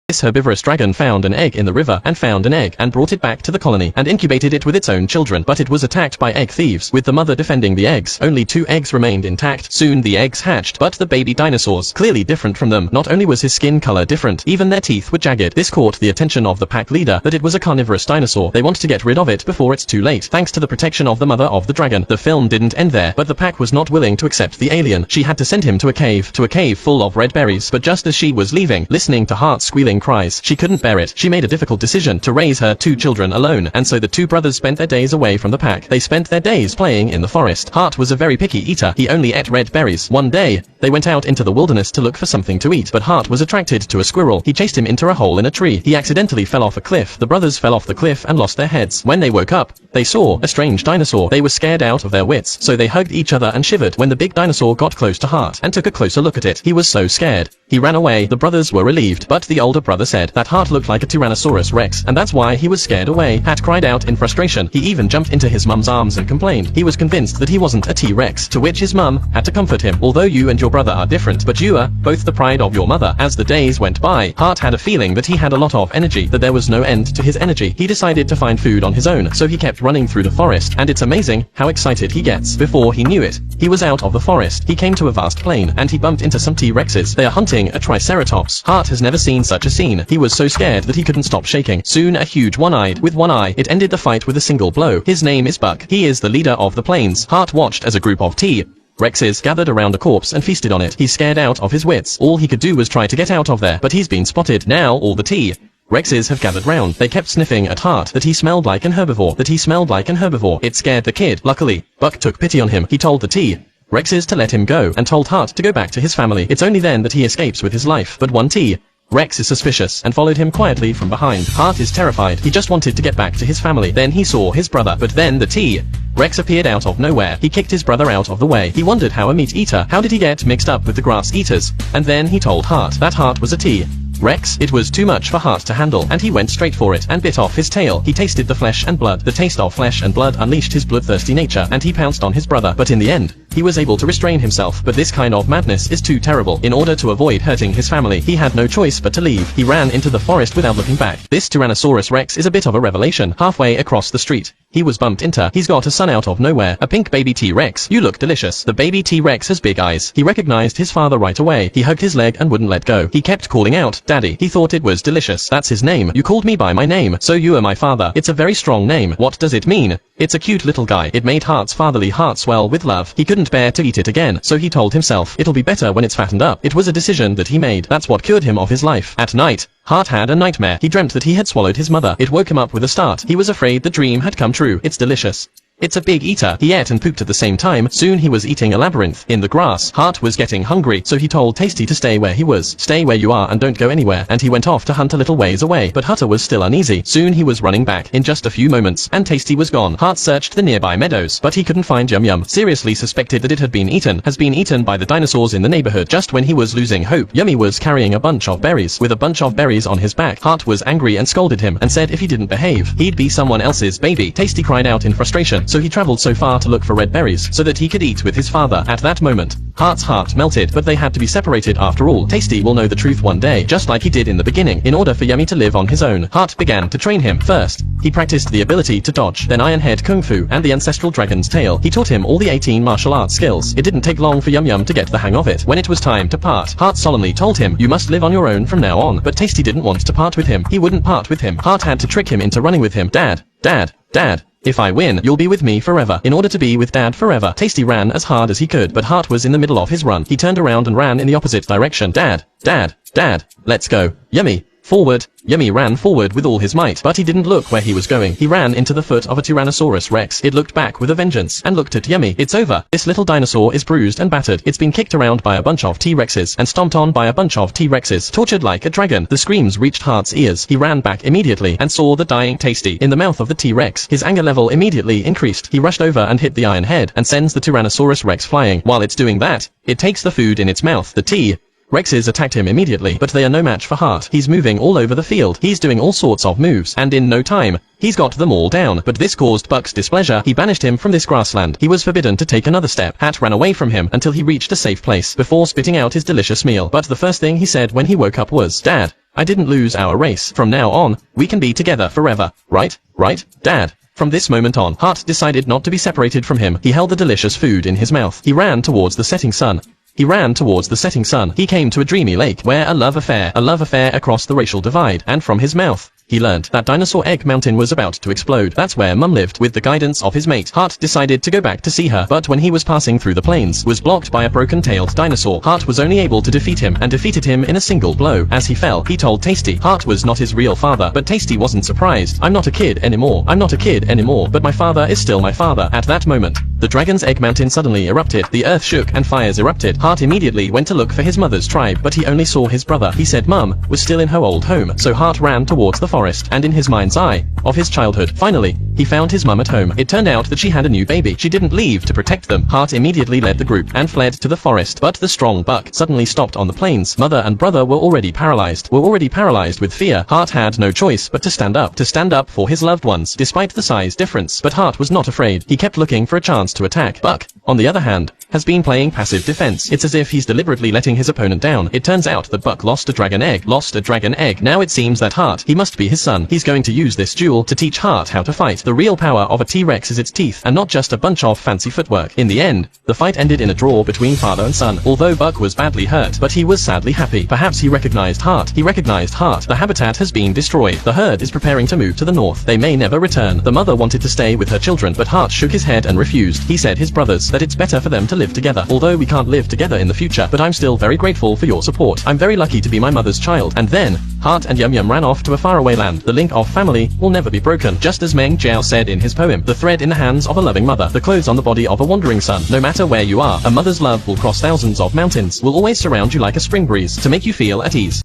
This herbivorous dragon found an egg in the river and found an egg and brought it back to the colony and incubated it with its own children, but it was attacked by egg thieves, with the mother defending the eggs. Only 2 eggs remained intact. Soon the eggs hatched, but the baby dinosaurs, clearly different from them. Not only was his skin color different, even their teeth were jagged. This caught the attention of the pack leader that it was a carnivorous dinosaur. They want to get rid of it before it's too late. Thanks to the protection of the mother of the dragon, the film didn't end there, but the pack was not willing to accept the alien. She had to send him to a cave full of red berries, but just as she was leaving, listening to Heart's squealing cries, she couldn't bear it. She made a difficult decision to raise her 2 children alone, and so the 2 brothers spent their days away from the pack. They spent their days playing in the forest. Heart was a very picky eater. He only ate red berries. One day, they went out into the wilderness to look for something to eat, but Heart was attracted to a squirrel. He chased him into a hole in a tree. He accidentally fell off a cliff. The brothers fell off the cliff and lost their heads. When they woke up, they saw a strange dinosaur. They were scared out of their wits, so they hugged each other and shivered when the big dinosaur got close to Heart and took a closer look at it. He was so scared. He ran away. The brothers were relieved, but the older brother said that Heart looked like a Tyrannosaurus Rex, and that's why he was scared away. Hat cried out in frustration. He even jumped into his mum's arms and complained. He was convinced that he wasn't a T-Rex, to which his mum had to comfort him. Although you and your brother are different, but you are both the pride of your mother. As the days went by, Heart had a feeling that he had a lot of energy, that there was no end to his energy. He decided to find food on his own, so he kept running through the forest, and it's amazing how excited he gets. Before he knew it, he was out of the forest. He came to a vast plain, and he bumped into some T-Rexes. They are hunting a Triceratops. Heart has never seen such a scene. He was so scared that he couldn't stop shaking. Soon a huge one-eyed with one eye. It ended the fight with a single blow. His name is Buck. He is the leader of the plains. Heart watched as a group of T-Rexes gathered around a corpse and feasted on it. He's scared out of his wits. All he could do was try to get out of there, but he's been spotted. Now all the T-Rexes have gathered round. They kept sniffing at Heart, that he smelled like an herbivore. It scared the kid. Luckily, Buck took pity on him. He told the T-Rexes to let him go and told Heart to go back to his family. It's only then that he escapes with his life. But one T-Rex is suspicious and followed him quietly from behind. Heart is terrified. He just wanted to get back to his family. Then he saw his brother, but then the T-Rex appeared out of nowhere. He kicked his brother out of the way. He wondered how a meat eater, how did he get mixed up with the grass eaters? And then he told Heart that Heart was a T-Rex. It was too much for Heart to handle, and he went straight for it and bit off his tail. He tasted the flesh and blood. The taste of flesh and blood unleashed his bloodthirsty nature, and he pounced on his brother. But in the end, he was able to restrain himself. But this kind of madness is too terrible. In order to avoid hurting his family, he had no choice but to leave. He ran into the forest without looking back. This Tyrannosaurus Rex is a bit of a revelation. Halfway across the street, he was bumped into. He's got a son out of nowhere. A pink baby T-Rex. You look delicious. The baby T-Rex has big eyes. He recognized his father right away. He hugged his leg and wouldn't let go. He kept calling out, Daddy. He thought it was delicious. That's his name. You called me by my name, so you are my father. It's a very strong name. What does it mean? It's a cute little guy. It made Heart's fatherly heart swell with love. He couldn't bear to eat it again, so he told himself, it'll be better when it's fattened up. It was a decision that he made. That's what cured him of his life. At night, Heart had a nightmare. He dreamt that he had swallowed his mother. It woke him up with a start. He was afraid the dream had come true. It's delicious. It's a big eater. He ate and pooped at the same time. Soon he was eating a labyrinth in the grass. Heart was getting hungry, so he told Tasty to stay where he was. Stay where you are and don't go anywhere. And he went off to hunt a little ways away. But Hutter was still uneasy. Soon he was running back. In just a few moments, and Tasty was gone. Heart searched the nearby meadows, but he couldn't find Yum Yum. Seriously suspected that it had been eaten by the dinosaurs in the neighborhood. Just when he was losing hope, Yummy was carrying a bunch of berries. With a bunch of berries on his back, Heart was angry and scolded him and said if he didn't behave, he'd be someone else's baby. Tasty cried out in frustration, so he traveled so far to look for red berries so that he could eat with his father. At that moment, Heart's heart melted, but they had to be separated after all. Tasty will know the truth one day, just like he did in the beginning. In order for Yummy to live on his own, Heart began to train him. First, he practiced the ability to dodge, then Iron Head Kung Fu and the ancestral dragon's tail. He taught him all the 18 martial arts skills. It didn't take long for Yum Yum to get the hang of it. When it was time to part, Heart solemnly told him, you must live on your own from now on. But Tasty didn't want to part with him. He wouldn't part with him. Heart had to trick him into running with him. Dad, if I win, you'll be with me forever. In order to be with Dad forever, Tasty ran as hard as he could, but Heart was in the middle of his run. He turned around and ran in the opposite direction. Dad, let's go. Yummy, forward. Yummy ran forward with all his might, but he didn't look where he was going. He ran into the foot of a Tyrannosaurus Rex. It looked back with a vengeance and looked at Yummy. It's over. This little dinosaur is bruised and battered. It's been kicked around by a bunch of T-Rexes and stomped on by a bunch of T-Rexes, tortured like a dragon. The screams reached Heart's ears. He ran back immediately and saw the dying Tasty in the mouth of the T-Rex. His anger level immediately increased. He rushed over and hit the iron head and sends the Tyrannosaurus Rex flying. While it's doing that, it takes the food in its mouth. The T-Rexes attacked him immediately, but they are no match for Heart. He's moving all over the field. He's doing all sorts of moves, and in no time, he's got them all down. But this caused Buck's displeasure. He banished him from this grassland. He was forbidden to take another step. Hat ran away from him until he reached a safe place before spitting out his delicious meal. But the first thing he said when he woke up was, Dad, I didn't lose our race. From now on, we can be together forever. Right, Dad? From this moment on, Hart decided not to be separated from him. He held the delicious food in his mouth. He ran towards the setting sun. He came to a dreamy lake where a love affair across the racial divide, and from his mouth, he learned that Dinosaur Egg Mountain was about to explode. That's where Mum lived. With the guidance of his mate, Hart decided to go back to see her, but when he was passing through the plains, was blocked by a broken-tailed dinosaur. Hart was only able to defeat him, and defeated him in a single blow. As he fell, he told Tasty Hart was not his real father, but Tasty wasn't surprised. I'm not a kid anymore, but my father is still my father. At that moment, the Dragon's Egg Mountain suddenly erupted. The earth shook and fires erupted. Hart immediately went to look for his mother's tribe, but he only saw his brother. He said Mum was still in her old home, so Hart ran towards the forest, and in his mind's eye of his childhood, finally, he found his mum at home. It turned out that she had a new baby. She didn't leave to protect them. Hart immediately led the group and fled to the forest, but the strong buck suddenly stopped on the plains. Mother and brother were already paralyzed with fear. Hart had no choice but to stand up for his loved ones, despite the size difference. But Hart was not afraid. He kept looking for a chance to attack. Buck, on the other hand, has been playing passive defense. It's as if he's deliberately letting his opponent down. It turns out that Buck lost a dragon egg. Now it seems that Hart, he must be his son. He's going to use this duel to teach Hart how to fight. The real power of a T-Rex is its teeth, and not just a bunch of fancy footwork. In the end, the fight ended in a draw between father and son. Although Buck was badly hurt, but he was sadly happy. Perhaps he recognized Hart. The habitat has been destroyed. The herd is preparing to move to the north. They may never return. The mother wanted to stay with her children, but Hart shook his head and refused. He said his brothers that it's better for them to live together. Although we can't live together in the future, but I'm still very grateful for your support. I'm very lucky to be my mother's child. And then, Hart and Yum Yum ran off to a faraway land. The link of family will never be broken. Just as Meng Jiao said in his poem, the thread in the hands of a loving mother, the clothes on the body of a wandering son. No matter where you are, a mother's love will cross thousands of mountains, will always surround you like a spring breeze, to make you feel at ease.